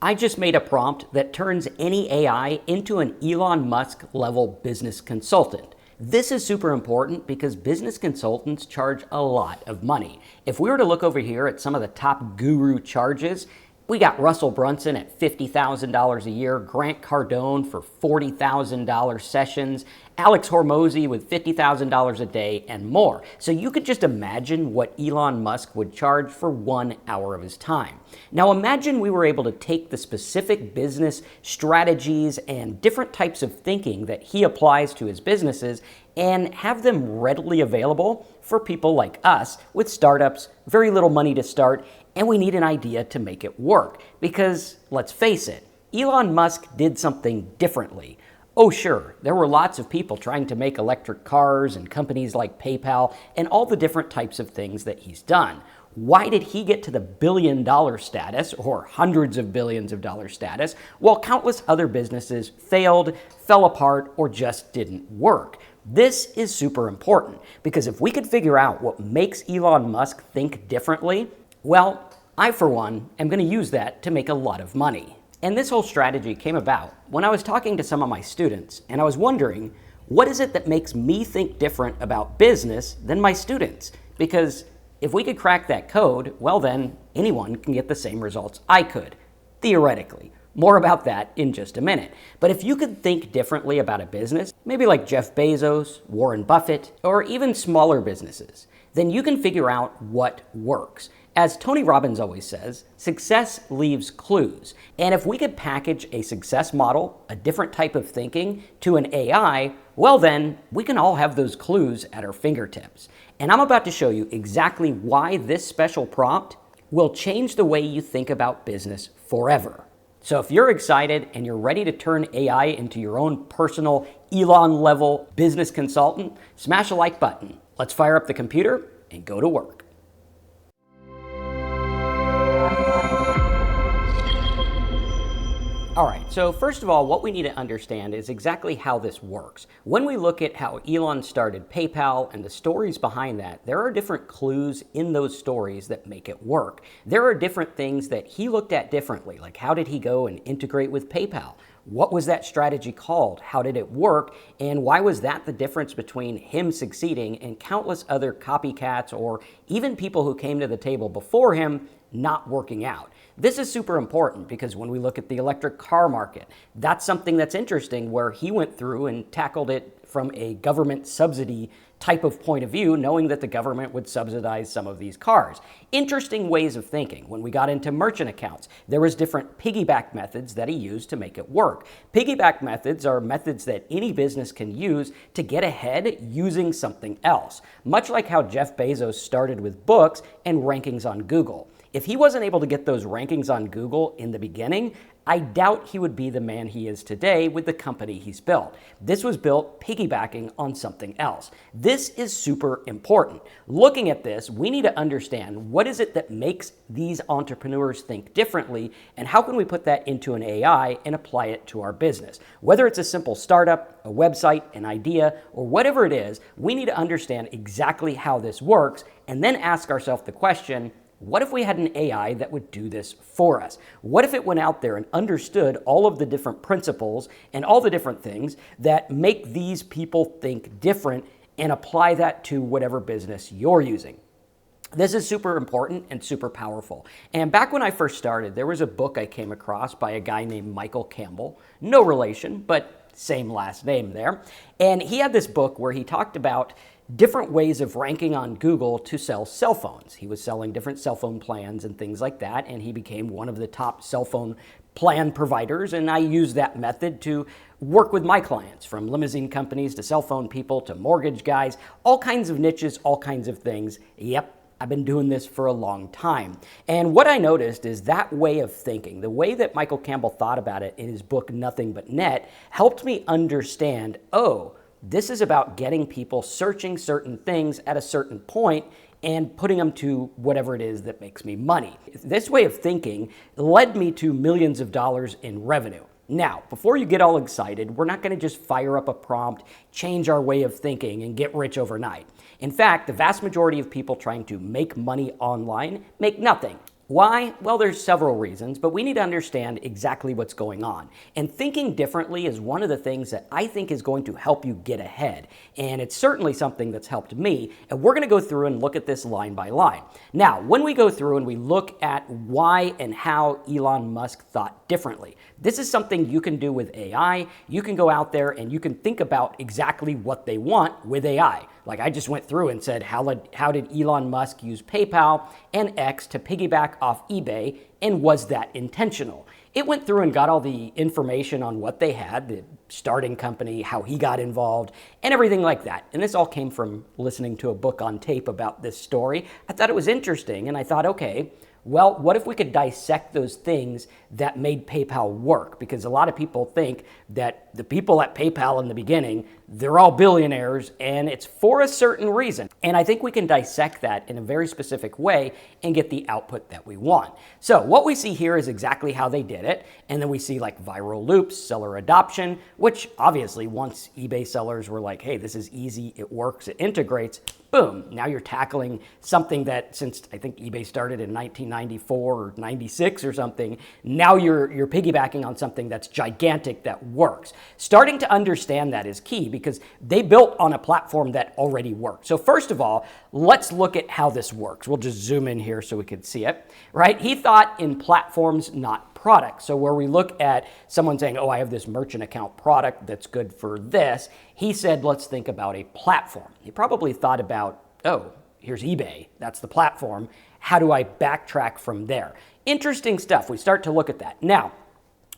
I just made a prompt that turns any AI into an Elon Musk level business consultant. This is super important because business consultants charge a lot of money. If we were to look over here at some of the top guru charges, we got Russell Brunson at $50,000 a year, Grant Cardone for $40,000 sessions, Alex Hormozy with $50,000 a day, and more. So you could just imagine what Elon Musk would charge for 1 hour of his time. Now imagine we were able to take the specific business strategies and different types of thinking that he applies to his businesses and have them readily available for people like us with startups, very little money to start, and we need an idea to make it work. Because, let's face it, Elon Musk did something differently. Oh sure, there were lots of people trying to make electric cars and companies like PayPal and all the different types of things that he's done. Why did he get to the billion-dollar status or hundreds of billions of dollar status while countless other businesses failed, fell apart, or just didn't work? This is super important because if we could figure out what makes Elon Musk think differently, well, I for one am going to use that to make a lot of money. And this whole strategy came about when I was talking to some of my students and I was wondering, what is it that makes me think different about business than my students? Because if we could crack that code, well then anyone can get the same results I could, theoretically. More about that in just a minute. But if you could think differently about a business, maybe like Jeff Bezos, Warren Buffett, or even smaller businesses, then you can figure out what works. As Tony Robbins always says, success leaves clues. And if we could package a success model, a different type of thinking, to an AI, well then, we can all have those clues at our fingertips. And I'm about to show you exactly why this special prompt will change the way you think about business forever. So if you're excited and you're ready to turn AI into your own personal Elon-level business consultant, smash a like button. Let's fire up the computer and go to work. All right, so first of all, what we need to understand is exactly how this works. When we look at how Elon started PayPal and the stories behind that, there are different clues in those stories that make it work. There are different things that he looked at differently, like how did he go and integrate with PayPal? What was that strategy called? How did it work? And why was that the difference between him succeeding and countless other copycats or even people who came to the table before him not working out? This is super important because when we look at the electric car market, that's something that's interesting where he went through and tackled it from a government subsidy type of point of view, knowing that the government would subsidize some of these cars. Interesting ways of thinking. When we got into merchant accounts, there was different piggyback methods that he used to make it work. Piggyback methods are methods that any business can use to get ahead using something else. Much like how Jeff Bezos started with books and rankings on Google. If he wasn't able to get those rankings on Google in the beginning, I doubt he would be the man he is today with the company he's built. This was built piggybacking on something else. This is super important. Looking at this, we need to understand what is it that makes these entrepreneurs think differently and how can we put that into an AI and apply it to our business. Whether it's a simple startup, a website, an idea, or whatever it is, we need to understand exactly how this works and then ask ourselves the question, what if we had an AI that would do this for us? What if it went out there and understood all of the different principles and all the different things that make these people think different and apply that to whatever business you're using? This is super important and super powerful. And back when I first started, there was a book I came across by a guy named Michael Campbell. No relation, but same last name there. And he had this book where he talked about different ways of ranking on Google to sell cell phones. He was selling different cell phone plans and things like that, and he became one of the top cell phone plan providers, and I use that method to work with my clients, from limousine companies to cell phone people to mortgage guys, all kinds of niches, all kinds of things. Yep. I've been doing this for a long time. And what I noticed is that way of thinking, the way that Michael Campbell thought about it in his book, Nothing But Net, helped me understand, oh, this is about getting people searching certain things at a certain point and putting them to whatever it is that makes me money. This way of thinking led me to millions of dollars in revenue. Now, before you get all excited, we're not going to just fire up a prompt, change our way of thinking, and get rich overnight. In fact, the vast majority of people trying to make money online make nothing. Why? Well, there's several reasons, but we need to understand exactly what's going on. And thinking differently is one of the things that I think is going to help you get ahead. And it's certainly something that's helped me. And we're going to go through and look at this line by line. Now, when we go through and we look at why and how Elon Musk thought differently, this is something you can do with AI. You can go out there and you can think about exactly what they want with AI. Like I just went through and said, how did Elon Musk use PayPal and X to piggyback off eBay, and was that intentional? It went through and got all the information on what they had, the starting company, how he got involved, and everything like that. And this all came from listening to a book on tape about this story. I thought it was interesting, and I thought, okay, well, what if we could dissect those things that made PayPal work? Because a lot of people think that the people at PayPal in the beginning, they're all billionaires and it's for a certain reason. And I think we can dissect that in a very specific way and get the output that we want. So what we see here is exactly how they did it. And then we see like viral loops, seller adoption, which obviously once eBay sellers were like, hey, this is easy, it works, it integrates, boom, now you're tackling something that since I think eBay started in 1994 or 96 or something, now you're piggybacking on something that's gigantic that works. Starting to understand that is key because they built on a platform that already worked. So first of all, let's look at how this works. We'll just zoom in here so we can see it, right? He thought in platforms, not products. So where we look at someone saying, oh, I have this merchant account product that's good for this, he said, let's think about a platform. He probably thought about, oh, here's eBay, that's the platform. How do I backtrack from there? Interesting stuff. We start to look at that. Now,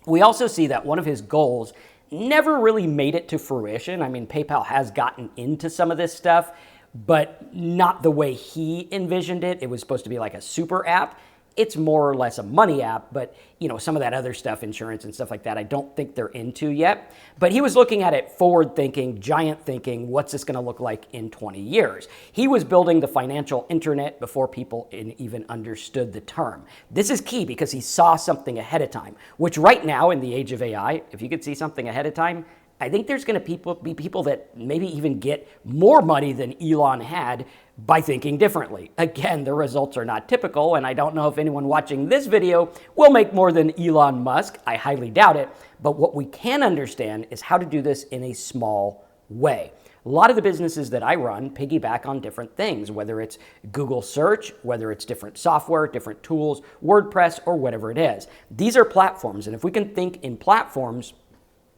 we also see that one of his goals never really made it to fruition. I mean, PayPal has gotten into some of this stuff, but not the way he envisioned it. It was supposed to be like a super app. It's more or less a money app, but some of that other stuff, insurance and stuff like that, I don't think they're into yet. But he was looking at it forward thinking, giant thinking, what's this gonna look like in 20 years? He was building the financial internet before people even understood the term. This is key because he saw something ahead of time, which right now in the age of AI, if you could see something ahead of time, I think there's going to be people that maybe even get more money than Elon had by thinking differently. Again, the results are not typical, and I don't know if anyone watching this video will make more than Elon Musk. I highly doubt it. But what we can understand is how to do this in a small way. A lot of the businesses that I run piggyback on different things, whether it's Google search, whether it's different software, different tools, WordPress, or whatever it is. These are platforms, and if we can think in platforms,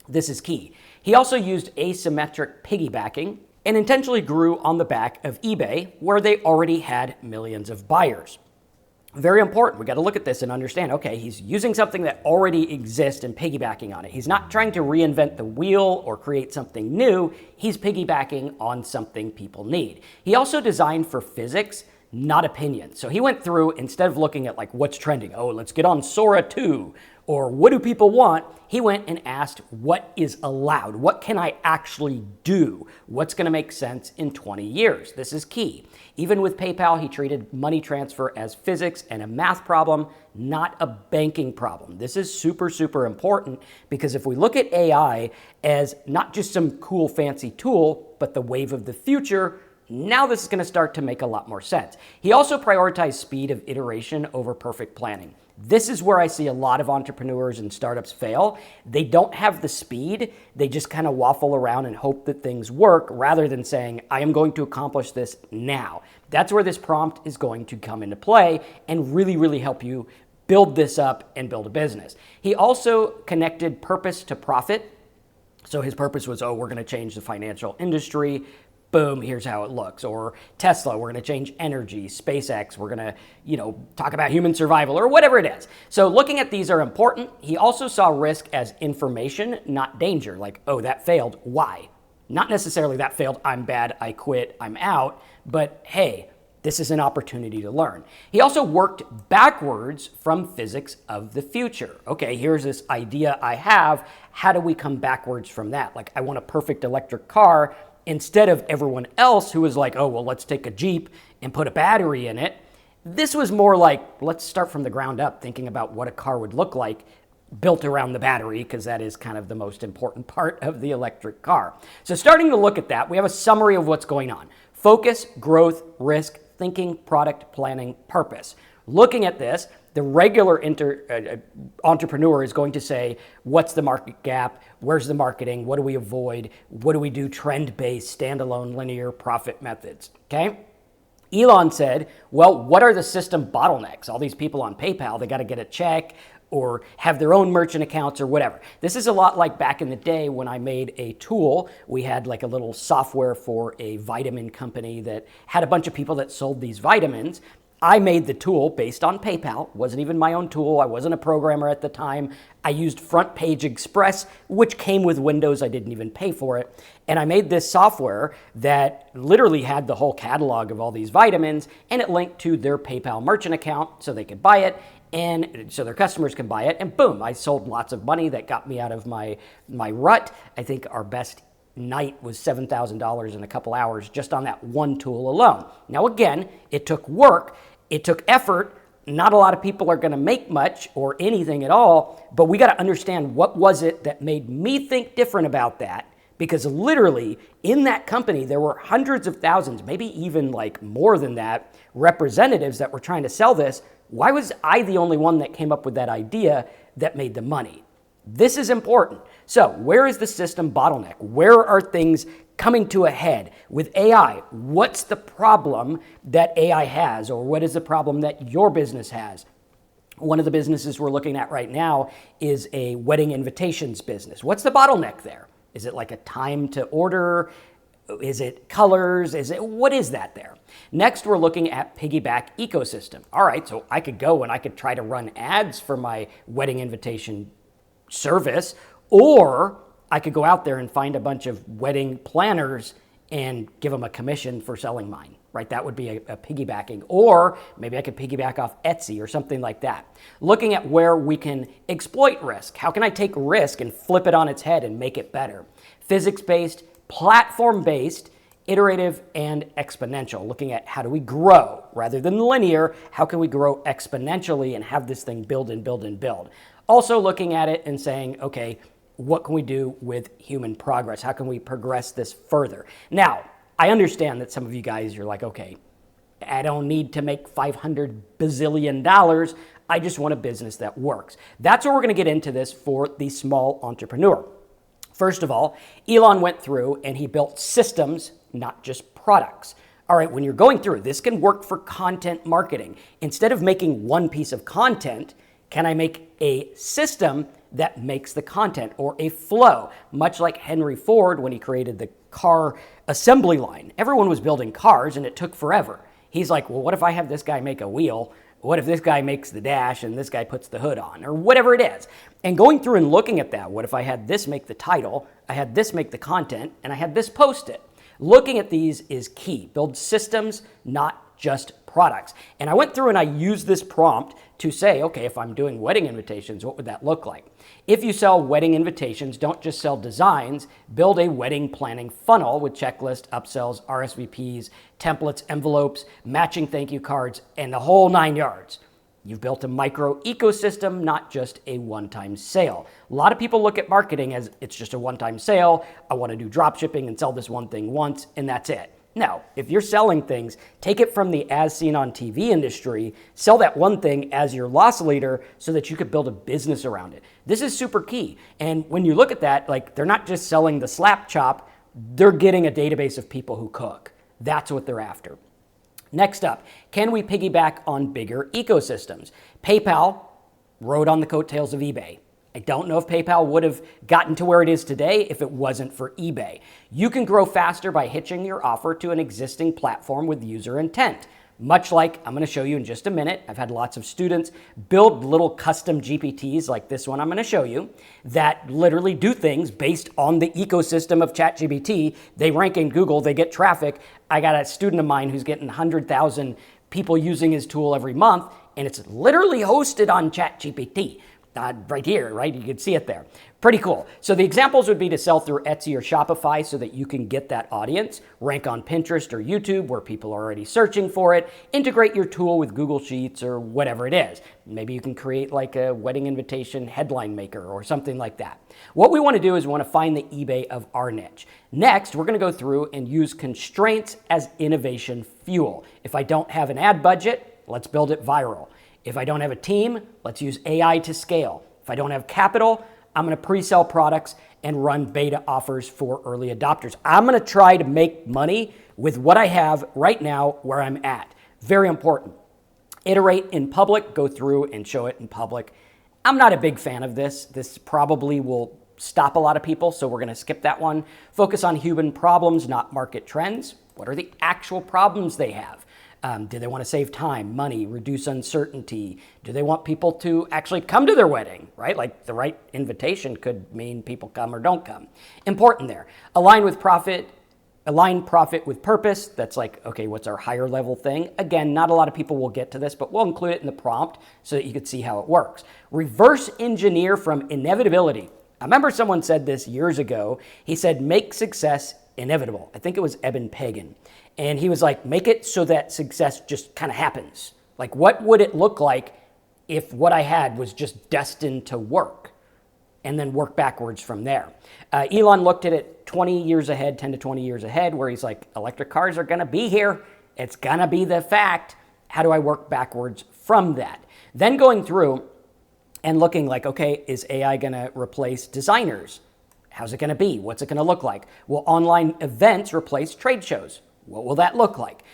this is key. He also used asymmetric piggybacking and intentionally grew on the back of eBay, where they already had millions of buyers. Very important. We got to look at this and understand, okay, he's using something that already exists and piggybacking on it. He's not trying to reinvent the wheel or create something new. He's piggybacking on something people need. He also designed for physics, not opinion. So he went through, instead of looking at like what's trending, oh, let's get on Sora 2, or what do people want, he went and asked what is allowed? What can I actually do? What's going to make sense in 20 years? This is key. Even with PayPal, he treated money transfer as physics and a math problem, not a banking problem. This is super, super important because if we look at AI as not just some cool, fancy tool, but the wave of the future, now this is going to start to make a lot more sense. He also prioritized speed of iteration over perfect planning. This is where I see a lot of entrepreneurs and startups fail. They don't have the speed. They just kind of waffle around and hope that things work rather than saying, I am going to accomplish this now. That's where this prompt is going to come into play and really, really help you build this up and build a business. He also connected purpose to profit. So his purpose was, oh, we're going to change the financial industry. Boom, here's how it looks. Or Tesla, we're going to change energy. SpaceX, we're going to, talk about human survival or whatever it is. So looking at these are important. He also saw risk as information, not danger. Like, oh, that failed. Why? Not necessarily that failed. I'm bad. I quit. I'm out. But hey, this is an opportunity to learn. He also worked backwards from physics of the future. Okay, here's this idea I have. How do we come backwards from that? Like, I want a perfect electric car. Instead of everyone else who was like, oh, well, let's take a Jeep and put a battery in it. This was more like, let's start from the ground up, thinking about what a car would look like built around the battery, because that is kind of the most important part of the electric car. So starting to look at that, we have a summary of what's going on. Focus, growth, risk, thinking, product, planning, purpose. Looking at this, The regular entrepreneur is going to say, what's the market gap? Where's the marketing? What do we avoid? What do we do trend-based, standalone, linear profit methods? Okay? Elon said, well, what are the system bottlenecks? All these people on PayPal, they got to get a check or have their own merchant accounts or whatever. This is a lot like back in the day when I made a tool. We had like a little software for a vitamin company that had a bunch of people that sold these vitamins. I made the tool based on PayPal. It wasn't even my own tool. I wasn't a programmer at the time. I used Front Page Express, which came with Windows. I didn't even pay for it. And I made this software that literally had the whole catalog of all these vitamins, and it linked to their PayPal merchant account so they could buy it, and so their customers can buy it. And boom, I sold lots of money. That got me out of my rut. I think our best night was $7,000 in a couple hours just on that one tool alone. Now, again, it took work. It took effort. Not a lot of people are going to make much or anything at all, but we got to understand what was it that made me think different about that, because literally in that company, there were hundreds of thousands, maybe even like more than that, representatives that were trying to sell this. Why was I the only one that came up with that idea that made the money? This is important. So where is the system bottleneck? Where are things coming to a head with AI? What's the problem that AI has, or what is the problem that your business has? One of the businesses we're looking at right now is a wedding invitations business. What's the bottleneck there? Is it like a time to order? Is it colors? What is that there? Next, we're looking at piggyback ecosystem. All right, so I could go and I could try to run ads for my wedding invitation service, or I could go out there and find a bunch of wedding planners and give them a commission for selling mine, right? That would be a piggybacking. Or maybe I could piggyback off Etsy or something like that. Looking at where we can exploit risk. How can I take risk and flip it on its head and make it better? Physics-based, platform-based, iterative, and exponential. Looking at how do we grow rather than linear. How can we grow exponentially and have this thing build and build and build? Also looking at it and saying, okay, what can we do with human progress? How can we progress this further? Now, I understand that some of you guys, you're like, okay, I don't need to make $500 bazillion. I just want a business that works. That's where we're going to get into this for the small entrepreneur. First of all, Elon went through and he built systems, not just products. All right, when you're going through, this can work for content marketing. Instead of making one piece of content, can I make a system that makes the content, or a flow? Much like Henry Ford when he created the car assembly line. Everyone was building cars and it took forever. He's like, well, what if I have this guy make a wheel? What if this guy makes the dash and this guy puts the hood on, or whatever it is? And going through and looking at that, what if I had this make the title, I had this make the content, and I had this post it? Looking at these is key. Build systems, not just products. And I went through and I used this prompt to say, okay, if I'm doing wedding invitations, what would that look like? If you sell wedding invitations, don't just sell designs, build a wedding planning funnel with checklist, upsells, RSVPs, templates, envelopes, matching thank you cards, and the whole 9 yards. You've built a micro ecosystem, not just a one-time sale. A lot of people look at marketing as it's just a one-time sale. I want to do drop shipping and sell this one thing once, and that's it. Now, if you're selling things, take it from the as seen on TV industry, sell that one thing as your loss leader so that you could build a business around it. This is super key. And when you look at that, like, they're not just selling the slap chop, they're getting a database of people who cook. That's what they're after. Next up, can we piggyback on bigger ecosystems? PayPal rode on the coattails of eBay. I don't know if PayPal would have gotten to where it is today if it wasn't for eBay. You can grow faster by hitching your offer to an existing platform with user intent. Much like I'm going to show you in just a minute. I've had lots of students build little custom GPTs like this one I'm going to show you that literally do things based on the ecosystem of ChatGPT. They rank in Google, they get traffic. I got a student of mine who's getting 100,000 people using his tool every month, and it's literally hosted on ChatGPT. Right here, right? You can see it there. Pretty cool. So the examples would be to sell through Etsy or Shopify so that you can get that audience, rank on Pinterest or YouTube where people are already searching for it, integrate your tool with Google Sheets or whatever it is. Maybe you can create like a wedding invitation headline maker or something like that. What we want to do is we want to find the eBay of our niche. Next, we're going to go through and use constraints as innovation fuel. If I don't have an ad budget, let's build it viral. If I don't have a team, let's use AI to scale. If I don't have capital, I'm going to pre-sell products and run beta offers for early adopters. I'm going to try to make money with what I have right now where I'm at. Very important. Iterate in public, go through and show it in public. I'm not a big fan of this. This probably will stop a lot of people, so we're going to skip that one. Focus on human problems, not market trends. What are the actual problems they have? Do they want to save time, money, reduce uncertainty? Do they want people to actually come to their wedding, right? Like the right invitation could mean people come or don't come. Important there. Align profit with purpose. That's like, okay, what's our higher level thing? Again, not a lot of people will get to this, but we'll include it in the prompt so that you can see how it works. Reverse engineer from inevitability. I remember someone said this years ago. He said, make success inevitable. I think it was Eben Pagan. And he was like, make it so that success just kind of happens. Like, what would it look like if what I had was just destined to work? And then work backwards from there. Elon looked at it 20 years ahead, 10 to 20 years ahead, where he's like, electric cars are going to be here. It's going to be the fact. How do I work backwards from that? Then going through and looking like, okay, is AI going to replace designers? How's it going to be? What's it going to look like? Will online events replace trade shows? What will that look like?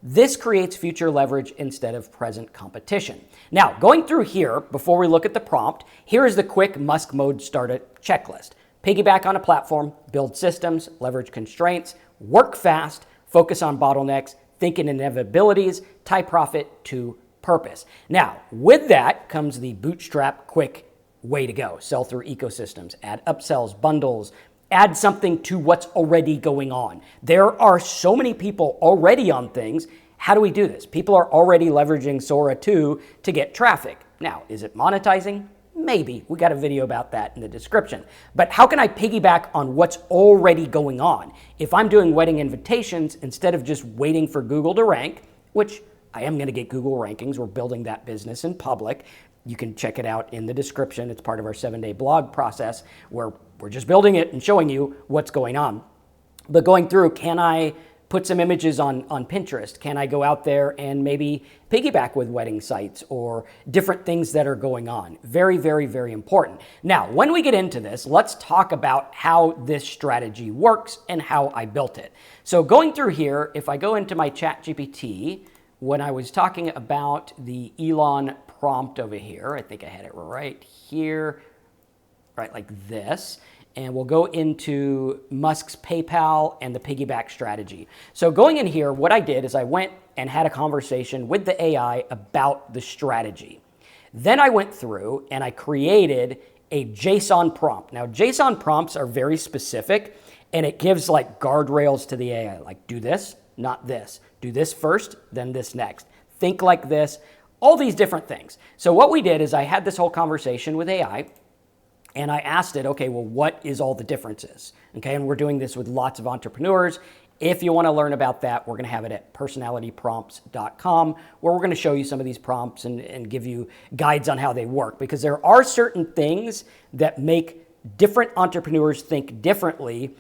This creates future leverage instead of present competition. Now, going through here, before we look at the prompt, here is the quick Musk mode startup checklist. Piggyback on a platform, build systems, leverage constraints, work fast, focus on bottlenecks, think in inevitabilities, tie profit to purpose. Now, with that comes the bootstrap quick way to go. Sell through ecosystems, add upsells, bundles, add something to what's already going on. There are so many people already on things. How do we do this? People are already leveraging Sora 2 to get traffic. Now, is it monetizing? Maybe. We got a video about that in the description. But how can I piggyback on what's already going on? If I'm doing wedding invitations, instead of just waiting for Google to rank, which I am going to get Google rankings, we're building that business in public. You can check it out in the description. It's part of our 7-day blog process where we're just building it and showing you what's going on. But going through, can I put some images on Pinterest? Can I go out there and maybe piggyback with wedding sites or different things that are going on? Very, very, very important. Now, when we get into this, let's talk about how this strategy works and how I built it. So going through here, if I go into my chatgpt, when I was talking about the Elon prompt over here, I think I had it right here, right like this. And we'll go into Musk's PayPal and the piggyback strategy. So going in here, what I did is I went and had a conversation with the AI about the strategy. Then I went through and I created a JSON prompt. Now, JSON prompts are very specific and it gives like guardrails to the AI, like do this, not this. Do this first, then this next. Think like this, all these different things. So what we did is I had this whole conversation with AI. And I asked it, okay, well, what is all the differences? Okay, and we're doing this with lots of entrepreneurs. If you want to learn about that, we're going to have it at personalityprompts.com, where we're going to show you some of these prompts and give you guides on how they work. Because there are certain things that make different entrepreneurs think differently,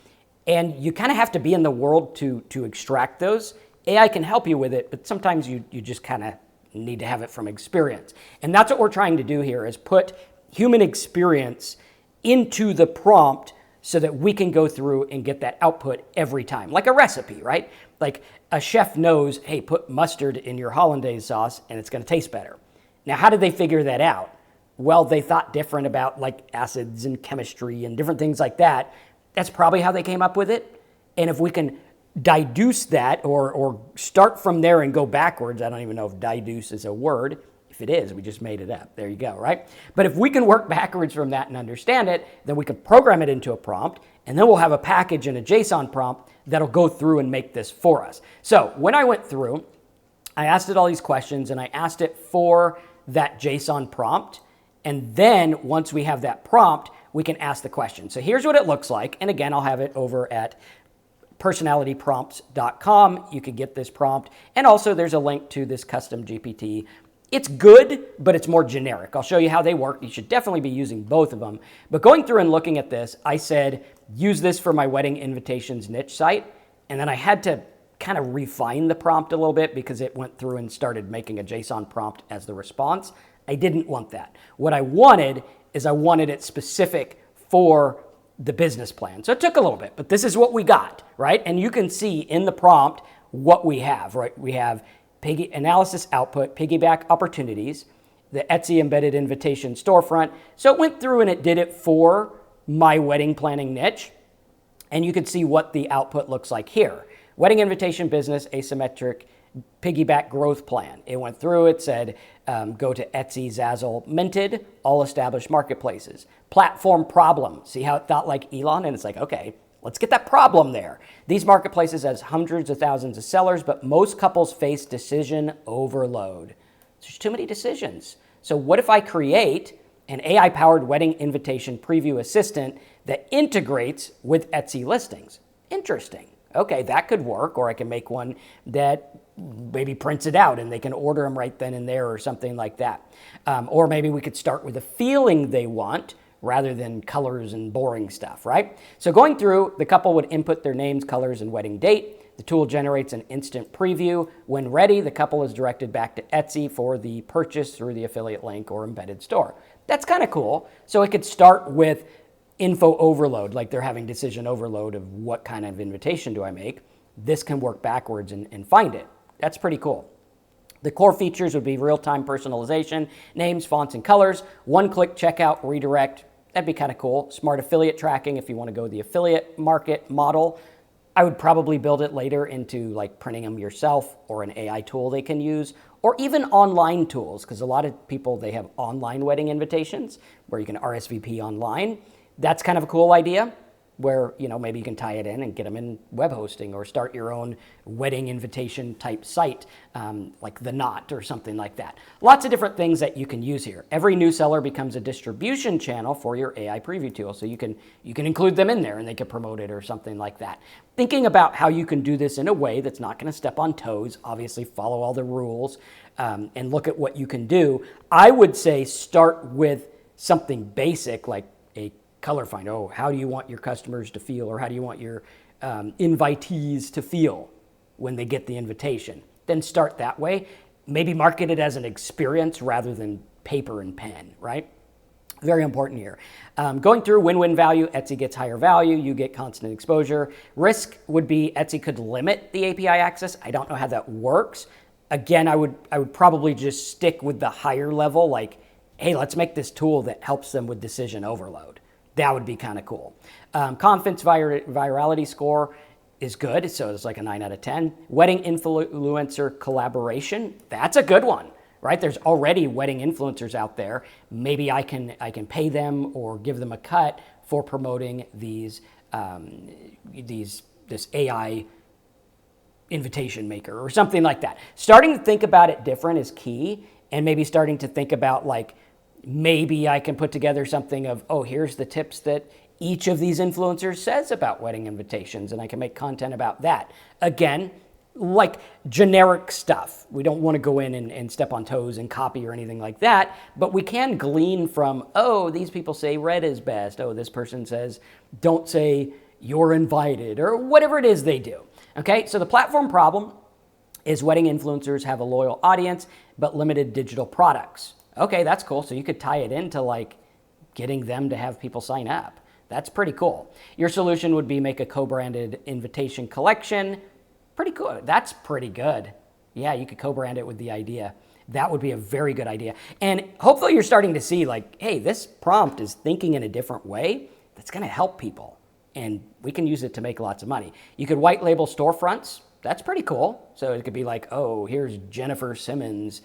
and you kind of have to be in the world to extract those. AI can help you with it, but sometimes you just kind of need to have it from experience. And that's what we're trying to do here, is put human experience into the prompt so that we can go through and get that output every time. Like a recipe, right? Like a chef knows, hey, put mustard in your hollandaise sauce and it's going to taste better. Now, how did they figure that out? Well, they thought different about like acids and chemistry and different things like that. That's probably how they came up with it. And if we can deduce that or start from there and go backwards, I don't even know if deduce is a word. If it is, we just made it up. There you go, right? But if we can work backwards from that and understand it, then we can program it into a prompt, and then we'll have a package and a JSON prompt that'll go through and make this for us. So when I went through, I asked it all these questions, and I asked it for that JSON prompt. And then once we have that prompt, we can ask the question. So here's what it looks like. And again, I'll have it over at personalityprompts.com. You can get this prompt. And also there's a link to this custom GPT. It's good, but it's more generic. I'll show you how they work. You should definitely be using both of them. But going through and looking at this, I said, use this for my wedding invitations niche site. And then I had to kind of refined the prompt a little bit because it went through and started making a JSON prompt as the response. I didn't want that. What I wanted is I wanted it specific for the business plan. So it took a little bit, but this is what we got, right? And you can see in the prompt what we have, right? We have analysis output, piggyback opportunities, the Etsy embedded invitation storefront. So it went through and it did it for my wedding planning niche. And you can see what the output looks like here. Wedding invitation business, asymmetric, piggyback growth plan. It went through, it said, go to Etsy, Zazzle, Minted, all established marketplaces. Platform problem. See how it thought like Elon? And it's like, okay, let's get that problem there. These marketplaces has hundreds of thousands of sellers, but most couples face decision overload. There's too many decisions. So what if I create an AI-powered wedding invitation preview assistant that integrates with Etsy listings? Interesting. Okay, that could work, or I can make one that maybe prints it out and they can order them right then and there or something like that. Or maybe we could start with a feeling they want rather than colors and boring stuff, right? So going through, the couple would input their names, colors, and wedding date. The tool generates an instant preview. When ready, the couple is directed back to Etsy for the purchase through the affiliate link or embedded store. That's kind of cool. So it could start with info overload, like they're having decision overload of what kind of invitation do I make. This can work backwards and find it. That's pretty cool. The core features would be real-time personalization, names, fonts, and colors, one-click checkout, redirect. That'd be kind of cool. Smart affiliate tracking if you want to go the affiliate market model. I would probably build it later into like printing them yourself or an AI tool they can use, or even online tools, because a lot of people, they have online wedding invitations where you can RSVP online. That's kind of a cool idea where, you know, maybe you can tie it in and get them in web hosting or start your own wedding invitation type site, like The Knot or something like that. Lots of different things that you can use here. Every new seller becomes a distribution channel for your AI preview tool. So you can include them in there and they can promote it or something like that. Thinking about how you can do this in a way that's not going to step on toes, obviously follow all the rules, and look at what you can do. I would say start with something basic like a color find. Oh, how do you want your customers to feel, or how do you want your invitees to feel when they get the invitation? Then start that way. Maybe market it as an experience rather than paper and pen, right? Very important here. Going through win-win value, Etsy gets higher value, you get constant exposure. Risk would be Etsy could limit the API access. I don't know how that works. Again, I would probably just stick with the higher level, like, hey, let's make this tool that helps them with decision overload. That would be kind of cool. Confidence virality score is good, so it's like a 9 out of 10. Wedding influencer collaboration, that's a good one, right? There's already wedding influencers out there. Maybe I can pay them or give them a cut for promoting this AI invitation maker or something like that. Starting to think about it different is key, and maybe starting to think about like, maybe I can put together something of, oh, here's the tips that each of these influencers says about wedding invitations, and I can make content about that. Again, like generic stuff. We don't want to go in and step on toes and copy or anything like that, but we can glean from, oh, these people say red is best. Oh, this person says don't say you're invited, or whatever it is they do. Okay, so the platform problem is wedding influencers have a loyal audience, but limited digital products. Okay, that's cool. So you could tie it into like getting them to have people sign up. That's pretty cool. Your solution would be make a co-branded invitation collection. Pretty cool. That's pretty good. Yeah, you could co-brand it with the idea. That would be a very good idea. And hopefully you're starting to see like, hey, this prompt is thinking in a different way that's going to help people. And we can use it to make lots of money. You could white label storefronts. That's pretty cool. So it could be like, oh, here's Jennifer Simmons'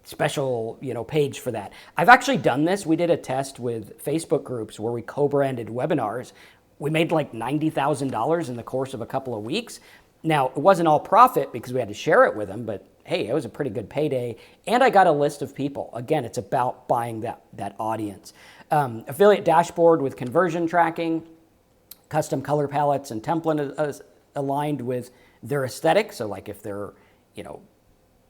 special, page for that. I've actually done this. We did a test with Facebook groups where we co-branded webinars. We made like $90,000 in the course of a couple of weeks. Now, it wasn't all profit because we had to share it with them, but hey, it was a pretty good payday. And I got a list of people. Again, it's about buying that audience. Affiliate dashboard with conversion tracking, custom color palettes and template aligned with their aesthetic. So like if they're,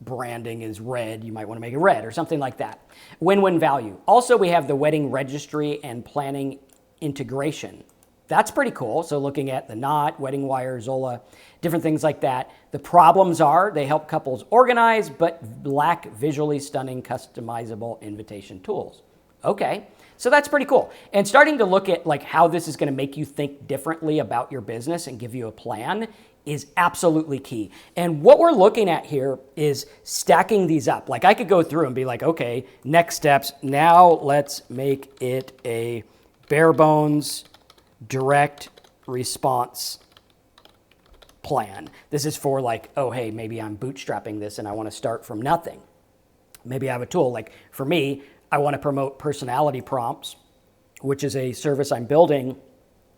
branding is red, you might want to make it red or something like that. Win-win value. Also, we have the wedding registry and planning integration. that's pretty cool. So looking at the Knot, Wedding Wire, Zola, different things like that. The problems are they help couples organize, but lack visually stunning, customizable invitation tools. Okay, so that's pretty cool. And starting to look at like how this is going to make you think differently about your business and give you a plan is absolutely key. And what we're looking at here is stacking these up. Like I could go through and be like, okay, next steps. Now let's make it a bare bones direct response plan. This is for like, oh, hey, maybe I'm bootstrapping this and I want to start from nothing. Maybe I have a tool. Like for me, I want to promote personality prompts, which is a service I'm building,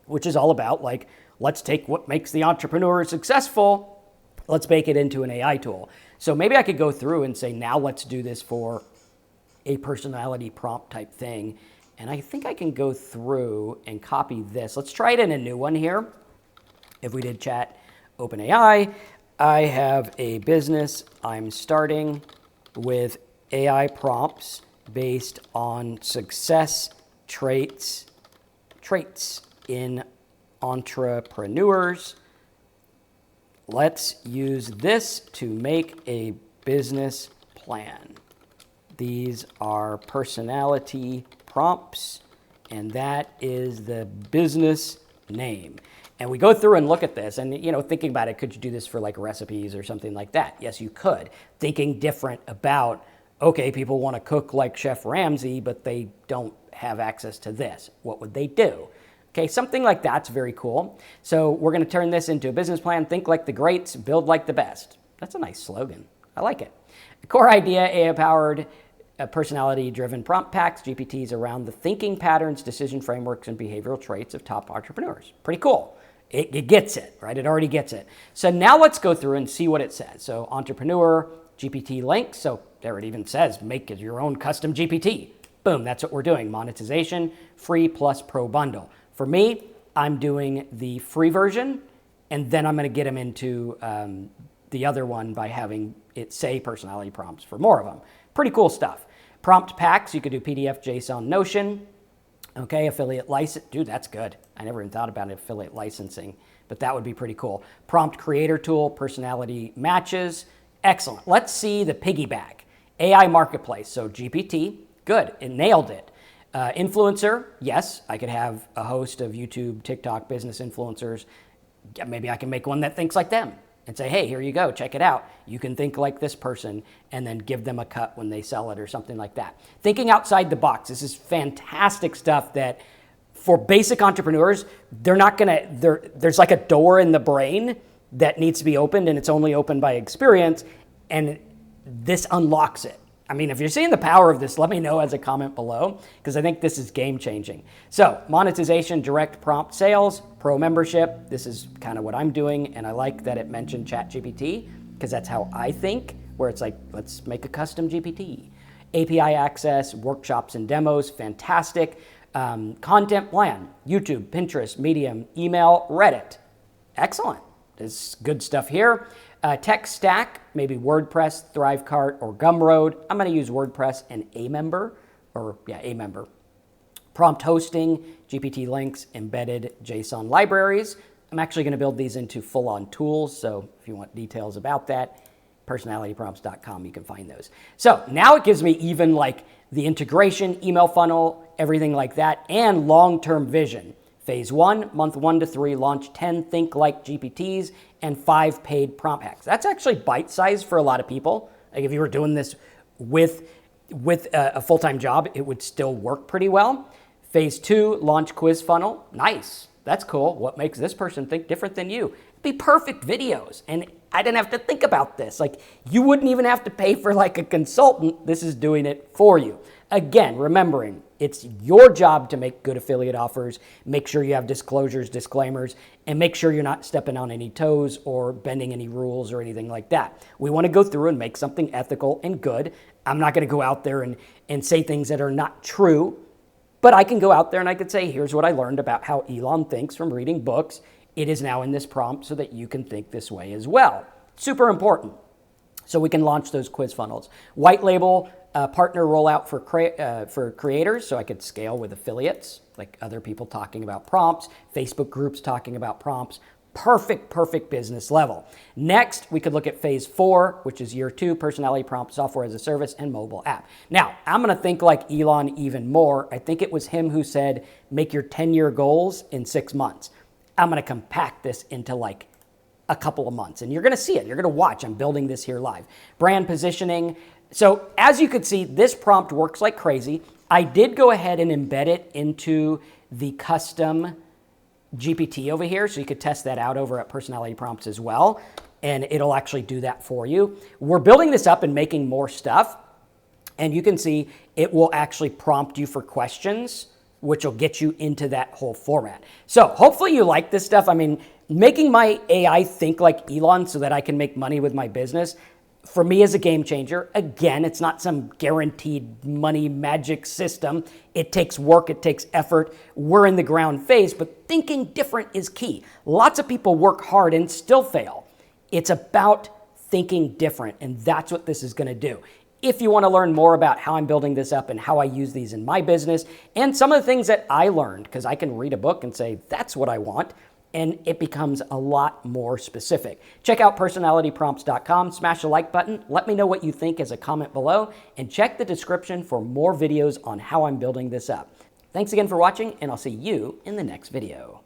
which is all about like, let's take what makes the entrepreneur successful, let's make it into an AI tool. So maybe I could go through and say, now let's do this for a personality prompt type thing. And I think I can go through and copy this. Let's try it in a new one here. If we did chat OpenAI, I have a business I'm starting with AI prompts based on success traits in entrepreneurs. Let's use this to make a business plan. These are personality prompts, and that is the business name. And we go through and look at this and, you know, thinking about it, could you do this for like recipes or something like that? Yes, you could. Thinking different about, okay, people want to cook like Chef Ramsay, but they don't have access to this. What would they do? Okay, something like that's very cool. So we're going to turn this into a business plan. Think like the greats, build like the best. That's a nice slogan. I like it. The core idea, AI-powered, personality-driven prompt packs, GPTs around the thinking patterns, decision frameworks, and behavioral traits of top entrepreneurs. Pretty cool. It gets it, right? It already gets it. So now let's go through and see what it says. So Entreprenuer, GPT links. So there it even says, make your own custom GPT. Boom, that's what we're doing. Monetization, free plus pro bundle. For me, I'm doing the free version, and then I'm going to get them into the other one by having it say personality prompts for more of them. Pretty cool stuff. Prompt packs, you could do PDF, JSON, Notion. Okay, affiliate license. Dude, that's good. I never even thought about affiliate licensing, but that would be pretty cool. Prompt creator tool, personality matches. Excellent. Let's see the piggyback. AI marketplace. So GPT, good. It nailed it. Influencer, yes, I could have a host of YouTube, TikTok business influencers. Maybe I can make one that thinks like them and say, hey, here you go, check it out. You can think like this person, and then give them a cut when they sell it or something like that. Thinking outside the box. This is fantastic stuff that for basic entrepreneurs, they're not gonna, there's like a door in the brain that needs to be opened, and it's only opened by experience, and this unlocks it. I mean, if you're seeing the power of this, let me know as a comment below, because I think this is game changing. So monetization, direct prompt sales, pro membership. This is kind of what I'm doing. And I like that it mentioned ChatGPT, because that's how I think, where it's like, let's make a custom GPT. API access, workshops and demos, fantastic. Content plan, YouTube, Pinterest, Medium, email, Reddit. Excellent. There's good stuff here. Tech stack, maybe WordPress, Thrivecart, or Gumroad. I'm going to use WordPress and Amember. Prompt hosting, GPT links, embedded JSON libraries. I'm actually going to build these into full-on tools, so if you want details about that, personalityprompts.com, you can find those. So now it gives me even like the integration, email funnel, everything like that, and long-term vision. Phase 1, month 1 to 3, launch 10 think like GPTs and 5 paid prompt hacks. That's actually bite-sized for a lot of people. Like if you were doing this with a full-time job, it would still work pretty well. Phase 2, launch quiz funnel. Nice. That's cool. What makes this person think different than you? It'd be perfect videos. And I didn't have to think about this. Like you wouldn't even have to pay for like a consultant. This is doing it for you. Again, remembering it's your job to make good affiliate offers, make sure you have disclosures, disclaimers, and make sure you're not stepping on any toes or bending any rules or anything like that. We want to go through and make something ethical and good. I'm not going to go out there and say things that are not true, but I can go out there and I could say, here's what I learned about how Elon thinks from reading books. It is now in this prompt so that you can think this way as well. Super important. So we can launch those quiz funnels. White label partner rollout for creators, so I could scale with affiliates, like other people talking about prompts, Facebook groups talking about prompts. Perfect business level. Next, we could look at phase 4, which is year 2, personality prompt, software as a service, and mobile app. Now, I'm going to think like Elon even more. I think it was him who said, make your 10-year goals in 6 months. I'm going to compact this into like a couple of months, and you're going to see it. You're going to watch. I'm building this here live. Brand positioning. So as you can see, this prompt works like crazy. I did go ahead and embed it into the custom GPT over here, so you could test that out over at Personality Prompts as well, and it'll actually do that for you. We're building this up and making more stuff, and you can see it will actually prompt you for questions, which will get you into that whole format. So hopefully you like this stuff. I mean, making my AI think like Elon so that I can make money with my business, for me, is a game changer. Again, it's not some guaranteed money magic system. It takes work, it takes effort. We're in the ground phase, but thinking different is key. Lots of people work hard and still fail. It's about thinking different, and that's what this is going to do. If you want to learn more about how I'm building this up and how I use these in my business and some of the things that I learned, because I can read a book and say, that's what I want, and it becomes a lot more specific. Check out personalityprompts.com, smash the like button, let me know what you think as a comment below, and check the description for more videos on how I'm building this up. Thanks again for watching, and I'll see you in the next video.